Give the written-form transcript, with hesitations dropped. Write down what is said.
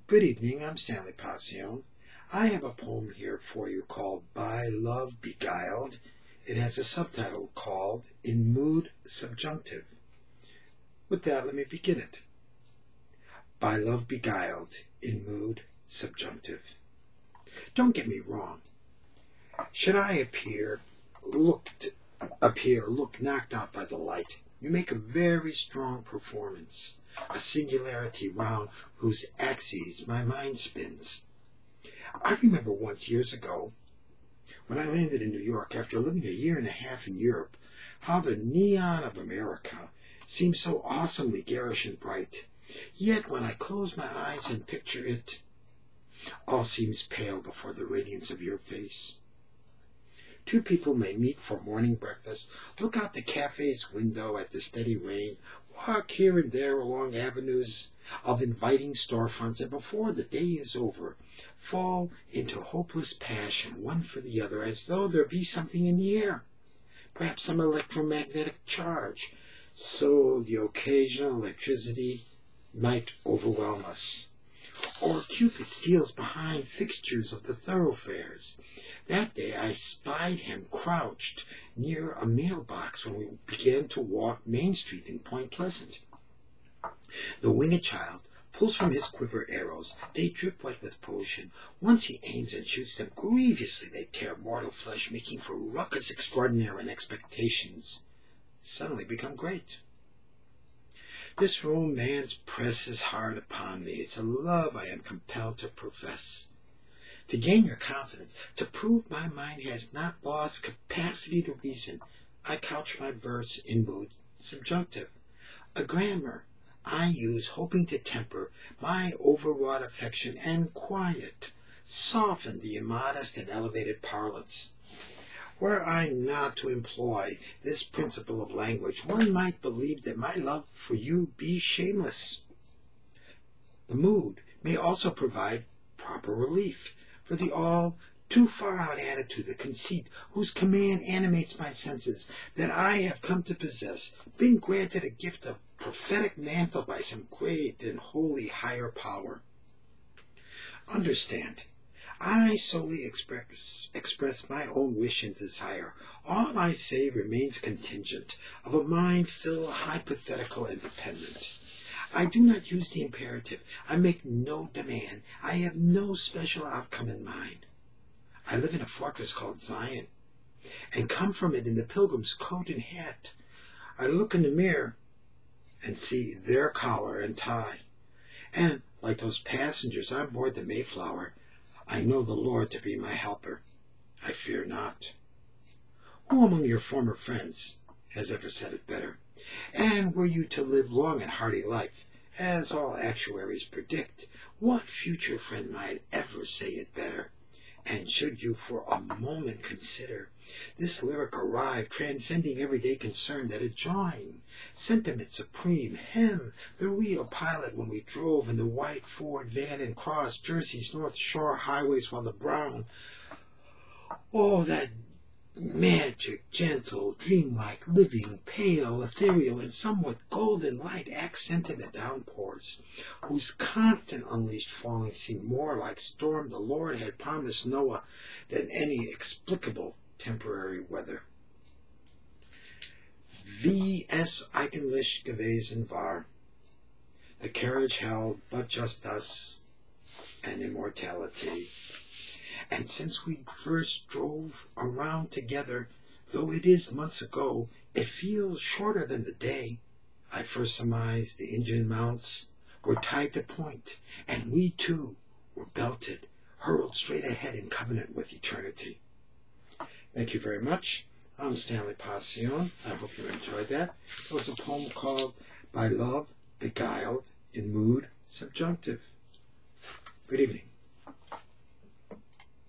Good evening, I'm Stanley Pacion. I have a poem here for you called By Love Beguiled. It has a subtitle called In Mood Subjunctive. With that, let me begin it. By love beguiled, in mood subjunctive. Don't get me wrong. Should I look knocked out by the light, you make a very strong performance, a singularity round whose axes my mind spins. I remember once years ago, when I landed in New York after living a year and a half in Europe, how the neon of America seemed so awesomely garish and bright. Yet when I close my eyes and picture it, all seems pale before the radiance of your face. Two people may meet for morning breakfast, look out the cafe's window at the steady rain, walk here and there along avenues of inviting storefronts, and before the day is over, fall into hopeless passion, one for the other, as though there be something in the air, perhaps some electromagnetic charge, so the occasional electricity might overwhelm us. Or Cupid steals behind fixtures of the thoroughfares. That day I spied him crouched near a mailbox when we began to walk Main Street in Point Pleasant. The winged child pulls from his quiver arrows. They drip white with potion. Once he aims and shoots them, grievously they tear mortal flesh, making for ruckus extraordinary, and expectations suddenly become great. This romance presses hard upon me. It's a love I am compelled to profess. To gain your confidence, to prove my mind has not lost capacity to reason, I couch my verse in mood subjunctive, a grammar I use hoping to temper my overwrought affection and soften the immodest and elevated parlance. Were I not to employ this principle of language, one might believe that my love for you be shameless. The mood may also provide proper relief for the all too far out attitude, the conceit whose command animates my senses, that I have come to possess, been granted a gift of prophetic mantle by some great and holy higher power. Understand, I solely express my own wish and desire. All I say remains contingent of a mind still hypothetical and dependent. I do not use the imperative. I make no demand. I have no special outcome in mind. I live in a fortress called Zion, and come from it in the pilgrim's coat and hat. I look in the mirror and see their collar and tie. And, like those passengers on board the Mayflower, I know the Lord to be my helper. I fear not. Who among your former friends has ever said it better? And were you to live long and hearty life, as all actuaries predict, what future friend might ever say it better? And should you for a moment consider this lyric arrive, transcending everyday concern, that it join sentiment supreme, him, the real pilot, when we drove in the white Ford van and crossed Jersey's North Shore highways, while the brown, oh, that magic, gentle, dreamlike, living, pale, ethereal, and somewhat golden light accented the downpours, whose constant unleashed falling seemed more like storm the Lord had promised Noah than any explicable temporary weather. Wie es eigentlich gewesen war. The carriage held but just us and immortality. And since we first drove around together, though it is months ago, it feels shorter than the day. I first surmised the engine mounts were tied to point, and we too were belted, hurled straight ahead in covenant with eternity. Thank you very much. I'm Stanley Pacion. I hope you enjoyed that. It was a poem called By Love Beguiled, in Mood Subjunctive. Good evening.